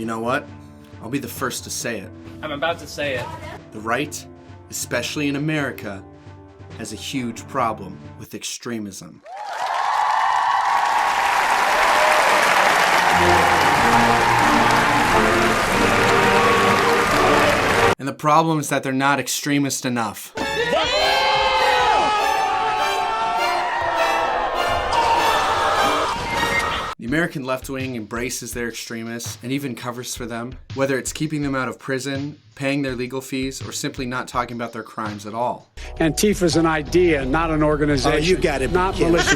You know what? I'll be the first to say it. I'm about to say it. The right, especially in America, has a huge problem with extremism. And the problem is that they're not extremist enough. The American left wing embraces their extremists and even covers for them, whether it's keeping them out of prison, paying their legal fees, or simply not talking about their crimes at all. Antifa's an idea, not an organization. Oh, you got it. Not militia.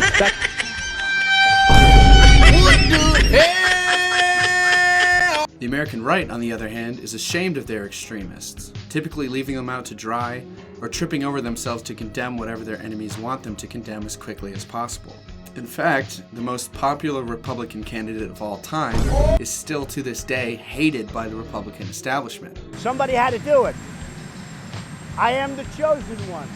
The American right, on the other hand, is ashamed of their extremists, typically leaving them out to dry or tripping over themselves to condemn whatever their enemies want them to condemn as quickly as possible. In fact, the most popular Republican candidate of all time is still to this day hated by the Republican establishment. Somebody had to do it. I am the chosen one.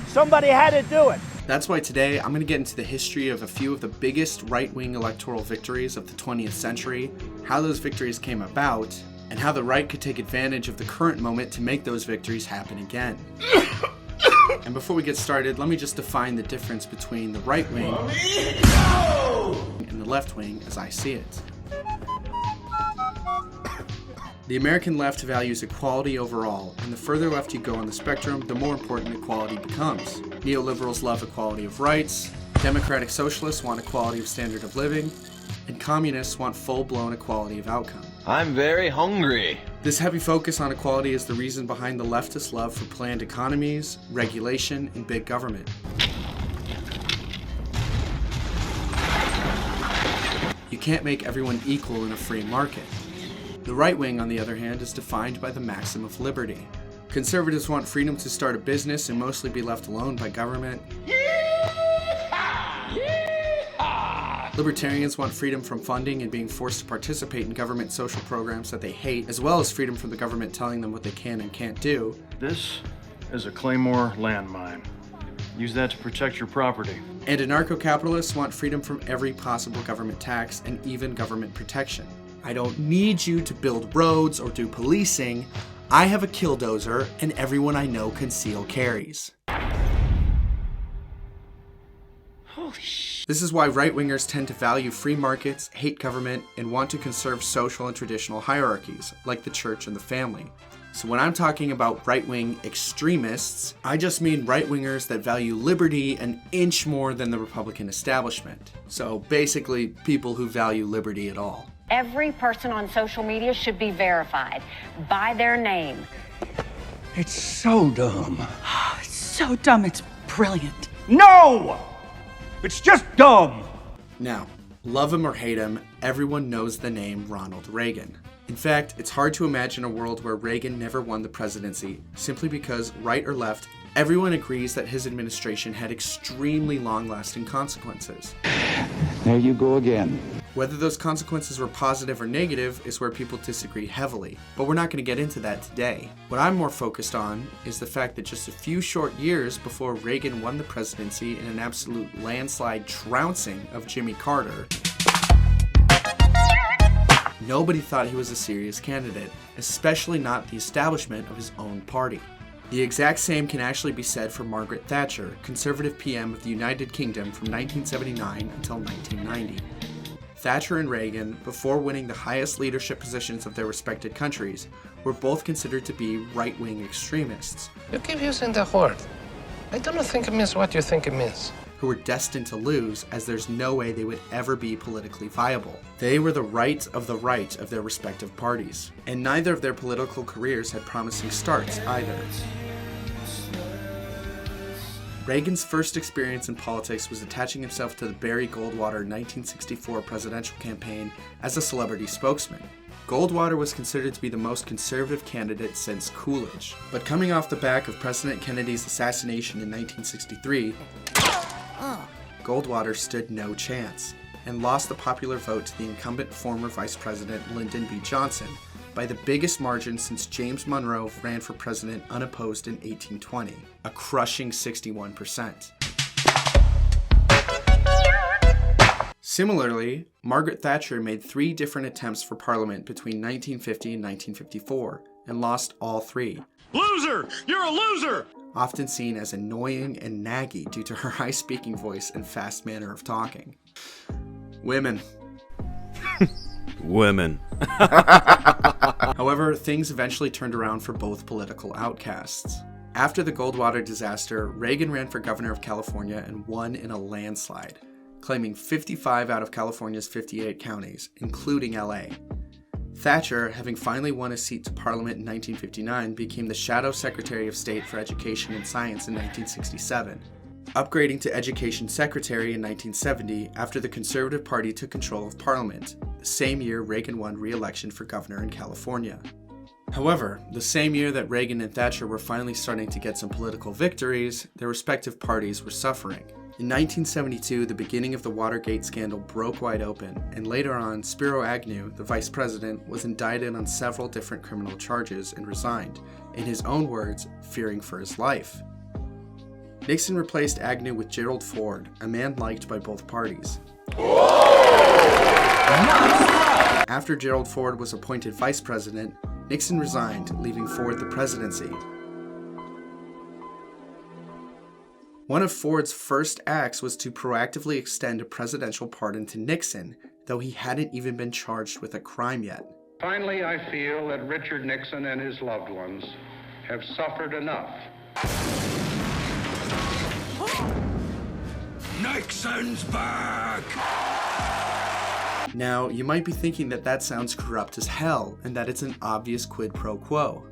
Somebody had to do it. That's why today I'm going to get into the history of a few of the biggest right-wing electoral victories of the 20th century, how those victories came about, and how the right could take advantage of the current moment to make those victories happen again. And before we get started, let me just define the difference between the right wing and the left wing as I see it. The American left values equality overall, and the further left you go on the spectrum, the more important equality becomes. Neoliberals love equality of rights, democratic socialists want equality of standard of living, and communists want full-blown equality of outcome. I'm very hungry. This heavy focus on equality is the reason behind the leftist love for planned economies, regulation, and big government. You can't make everyone equal in a free market. The right wing, on the other hand, is defined by the maxim of liberty. Conservatives want freedom to start a business and mostly be left alone by government. Libertarians want freedom from funding and being forced to participate in government social programs that they hate, as well as freedom from the government telling them what they can and can't do. This is a Claymore landmine. Use that to protect your property. And anarcho-capitalists want freedom from every possible government tax and even government protection. I don't need you to build roads or do policing. I have a killdozer and everyone I know conceal carries. Holy shit. This is why right-wingers tend to value free markets, hate government, and want to conserve social and traditional hierarchies, like the church and the family. So when I'm talking about right-wing extremists, I just mean right-wingers that value liberty an inch more than the Republican establishment. So basically, people who value liberty at all. Every person on social media should be verified by their name. It's so dumb. It's so dumb, it's brilliant. No! It's just dumb! Now, love him or hate him, everyone knows the name Ronald Reagan. In fact, it's hard to imagine a world where Reagan never won the presidency, simply because, right or left, everyone agrees that his administration had extremely long-lasting consequences. There you go again. Whether those consequences were positive or negative is where people disagree heavily, but we're not going to get into that today. What I'm more focused on is the fact that just a few short years before Reagan won the presidency in an absolute landslide trouncing of Jimmy Carter, nobody thought he was a serious candidate, especially not the establishment of his own party. The exact same can actually be said for Margaret Thatcher, Conservative PM of the United Kingdom from 1979 until 1990. Thatcher and Reagan, before winning the highest leadership positions of their respected countries, were both considered to be right-wing extremists. You keep using the word. I don't think it means what you think it means. Who were destined to lose, as there's no way they would ever be politically viable. They were the right of their respective parties, and neither of their political careers had promising starts either. Reagan's first experience in politics was attaching himself to the Barry Goldwater 1964 presidential campaign as a celebrity spokesman. Goldwater was considered to be the most conservative candidate since Coolidge, but coming off the back of President Kennedy's assassination in 1963, Goldwater stood no chance and lost the popular vote to the incumbent former Vice President Lyndon B. Johnson by the biggest margin since James Monroe ran for president unopposed in 1820, a crushing 61%. Similarly, Margaret Thatcher made 3 different attempts for Parliament between 1950 and 1954, and lost all 3. Loser! You're a loser! Often seen as annoying and naggy due to her high speaking voice and fast manner of talking. Women. Women. However, things eventually turned around for both political outcasts. After the Goldwater disaster, Reagan ran for governor of California and won in a landslide, claiming 55 out of California's 58 counties, including LA. Thatcher, having finally won a seat to Parliament in 1959, became the Shadow Secretary of State for Education and Science in 1967, upgrading to Education Secretary in 1970 after the Conservative Party took control of Parliament, the same year Reagan won re-election for governor in California. However, the same year that Reagan and Thatcher were finally starting to get some political victories, their respective parties were suffering. In 1972, the beginning of the Watergate scandal broke wide open, and later on, Spiro Agnew, the vice president, was indicted on several different criminal charges and resigned, in his own words, fearing for his life. Nixon replaced Agnew with Gerald Ford, a man liked by both parties. After Gerald Ford was appointed vice president, Nixon resigned, leaving Ford the presidency. One of Ford's first acts was to proactively extend a presidential pardon to Nixon, though he hadn't even been charged with a crime yet. Finally, I feel that Richard Nixon and his loved ones have suffered enough. Nixon's back! Now, you might be thinking that that sounds corrupt as hell, and that it's an obvious quid pro quo.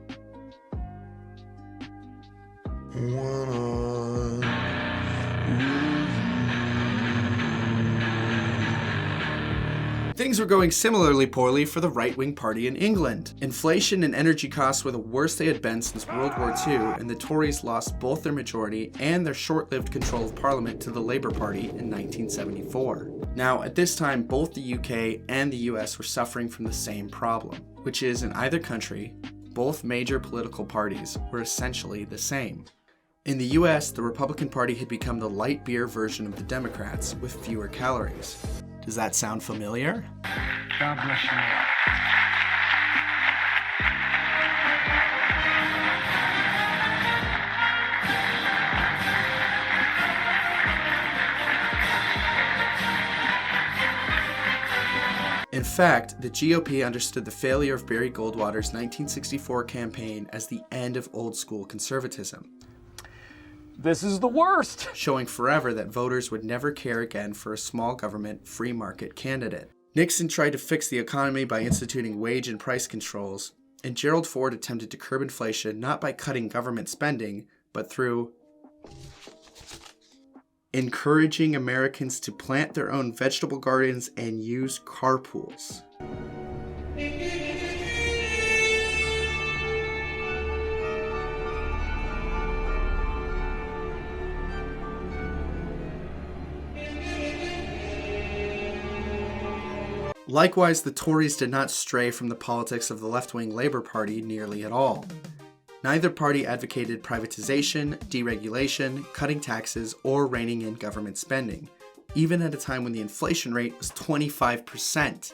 Things were going similarly poorly for the right-wing party in England. Inflation and energy costs were the worst they had been since World War II, and the Tories lost both their majority and their short-lived control of Parliament to the Labour Party in 1974. Now, at this time, both the UK and the US were suffering from the same problem, which is, in either country, both major political parties were essentially the same. In the US, the Republican Party had become the light beer version of the Democrats, with fewer calories. Does that sound familiar? God bless you. In fact, the GOP understood the failure of Barry Goldwater's 1964 campaign as the end of old-school conservatism. This is the worst! Showing forever that voters would never care again for a small government, free market candidate. Nixon tried to fix the economy by instituting wage and price controls, and Gerald Ford attempted to curb inflation not by cutting government spending, but through encouraging Americans to plant their own vegetable gardens and use carpools. Likewise, the Tories did not stray from the politics of the left-wing Labour Party nearly at all. Neither party advocated privatization, deregulation, cutting taxes, or reining in government spending, even at a time when the inflation rate was 25%.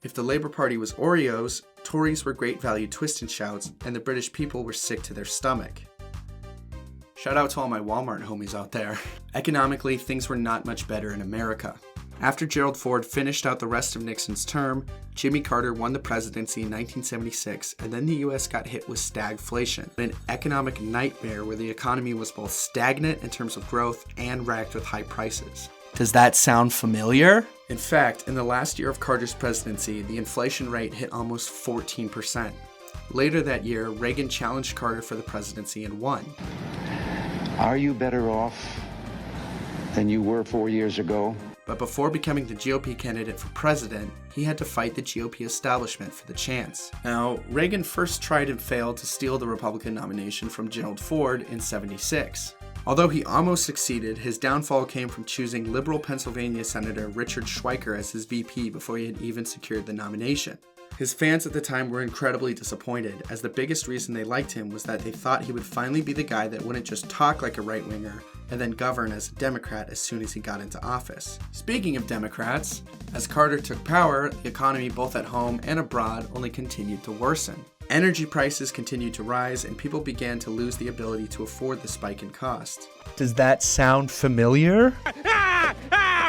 If the Labour Party was Oreos, Tories were great value twist and shouts, and the British people were sick to their stomach. Shout out to all my Walmart homies out there. Economically, things were not much better in America. After Gerald Ford finished out the rest of Nixon's term, Jimmy Carter won the presidency in 1976, and then the US got hit with stagflation, an economic nightmare where the economy was both stagnant in terms of growth and racked with high prices. Does that sound familiar? In fact, in the last year of Carter's presidency, the inflation rate hit almost 14%. Later that year, Reagan challenged Carter for the presidency and won. Are you better off than you were 4 years ago? But before becoming the GOP candidate for president, he had to fight the GOP establishment for the chance. Now, Reagan first tried and failed to steal the Republican nomination from Gerald Ford in '76. Although he almost succeeded, his downfall came from choosing liberal Pennsylvania Senator Richard Schweiker as his VP before he had even secured the nomination. His fans at the time were incredibly disappointed, as the biggest reason they liked him was that they thought he would finally be the guy that wouldn't just talk like a right-winger, and then govern as a Democrat as soon as he got into office. Speaking of Democrats, as Carter took power, the economy both at home and abroad only continued to worsen. Energy prices continued to rise, and people began to lose the ability to afford the spike in cost. Does that sound familiar?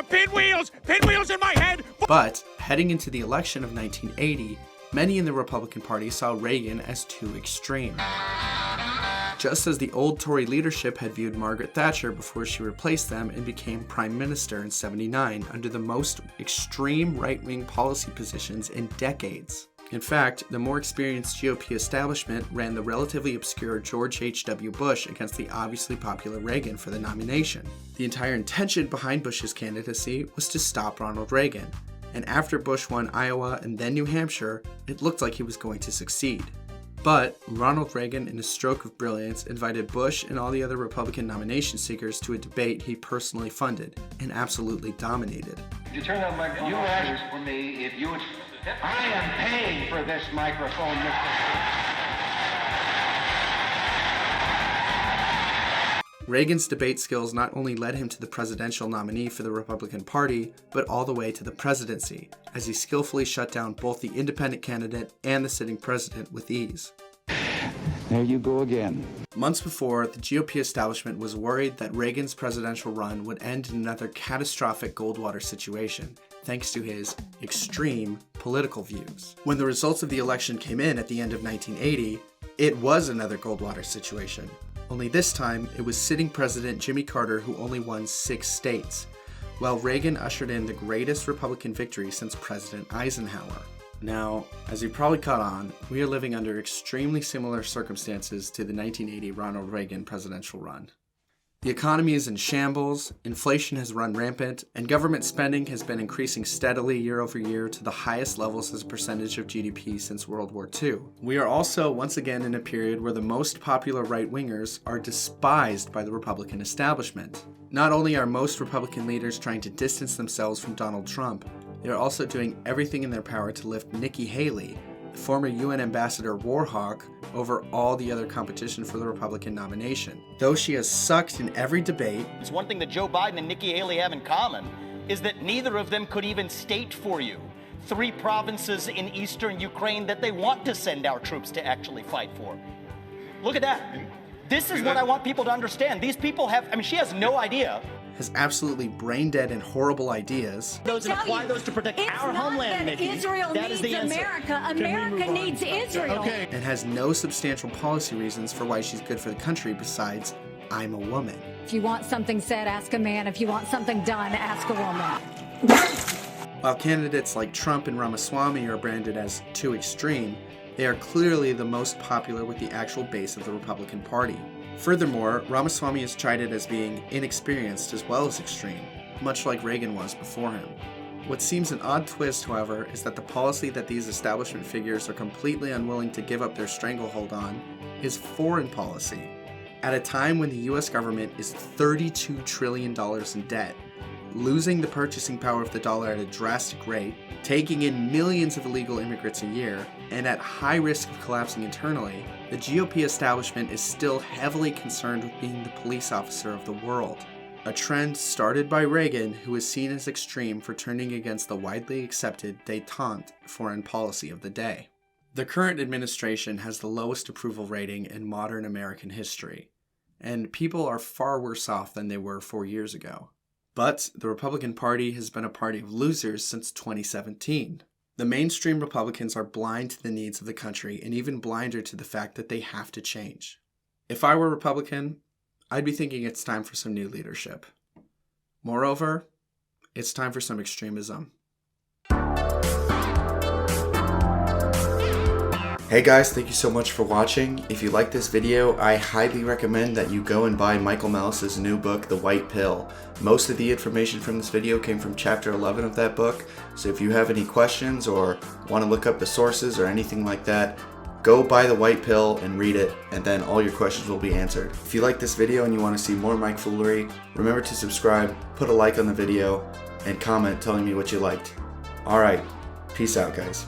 Pinwheels in my head! But, heading into the election of 1980, many in the Republican Party saw Reagan as too extreme. Just as the old Tory leadership had viewed Margaret Thatcher before she replaced them and became Prime Minister in '79 under the most extreme right-wing policy positions in decades. In fact, the more experienced GOP establishment ran the relatively obscure George H.W. Bush against the obviously popular Reagan for the nomination. The entire intention behind Bush's candidacy was to stop Ronald Reagan, and after Bush won Iowa and then New Hampshire, it looked like he was going to succeed. But Ronald Reagan, in a stroke of brilliance, invited Bush and all the other Republican nomination seekers to a debate he personally funded and absolutely dominated. Could you turn that microphone? You asked for me if you would... I am paying for this microphone, Mr. Reagan's debate skills not only led him to the presidential nominee for the Republican Party, but all the way to the presidency, as he skillfully shut down both the independent candidate and the sitting president with ease. There you go again. Months before, the GOP establishment was worried that Reagan's presidential run would end in another catastrophic Goldwater situation, thanks to his extreme political views. When the results of the election came in at the end of 1980, it was another Goldwater situation. Only this time, it was sitting President Jimmy Carter who only won 6 states, while Reagan ushered in the greatest Republican victory since President Eisenhower. Now, as you probably caught on, we are living under extremely similar circumstances to the 1980 Ronald Reagan presidential run. The economy is in shambles, inflation has run rampant, and government spending has been increasing steadily year over year to the highest levels as a percentage of GDP since World War II. We are also once again in a period where the most popular right-wingers are despised by the Republican establishment. Not only are most Republican leaders trying to distance themselves from Donald Trump, they are also doing everything in their power to lift Nikki Haley, the former UN Ambassador Warhawk, over all the other competition for the Republican nomination. Though she has sucked in every debate, it's one thing that Joe Biden and Nikki Haley have in common is that neither of them could even state for you 3 provinces in eastern Ukraine that they want to send our troops to actually fight for. Look at that. This is what I want people to understand. These people have, she has no idea. Has absolutely brain-dead and horrible ideas. Those and apply those to protect our homeland, Nikki. Israel needs America. America needs Israel. Okay. And has no substantial policy reasons for why she's good for the country besides, I'm a woman. If you want something said, ask a man. If you want something done, ask a woman. While candidates like Trump and Ramaswamy are branded as too extreme, they are clearly the most popular with the actual base of the Republican Party. Furthermore, Ramaswamy is chided as being inexperienced as well as extreme, much like Reagan was before him. What seems an odd twist, however, is that the policy that these establishment figures are completely unwilling to give up their stranglehold on is foreign policy. At a time when the US government is $32 trillion in debt, losing the purchasing power of the dollar at a drastic rate, taking in millions of illegal immigrants a year, and at high risk of collapsing internally, the GOP establishment is still heavily concerned with being the police officer of the world. A trend started by Reagan, who is seen as extreme for turning against the widely accepted détente foreign policy of the day. The current administration has the lowest approval rating in modern American history, and people are far worse off than they were 4 years ago. But the Republican Party has been a party of losers since 2017. The mainstream Republicans are blind to the needs of the country and even blinder to the fact that they have to change. If I were Republican, I'd be thinking it's time for some new leadership. Moreover, it's time for some extremism. Hey guys, thank you so much for watching. If you like this video, I highly recommend that you go and buy Michael Mellis's new book, The White Pill. Most of the information from this video came from chapter 11 of that book, so if you have any questions or want to look up the sources or anything like that, go buy The White Pill and read it, and then all your questions will be answered. If you like this video and you want to see more Mike Foolery, remember to subscribe, put a like on the video, and comment telling me what you liked. Alright, peace out guys.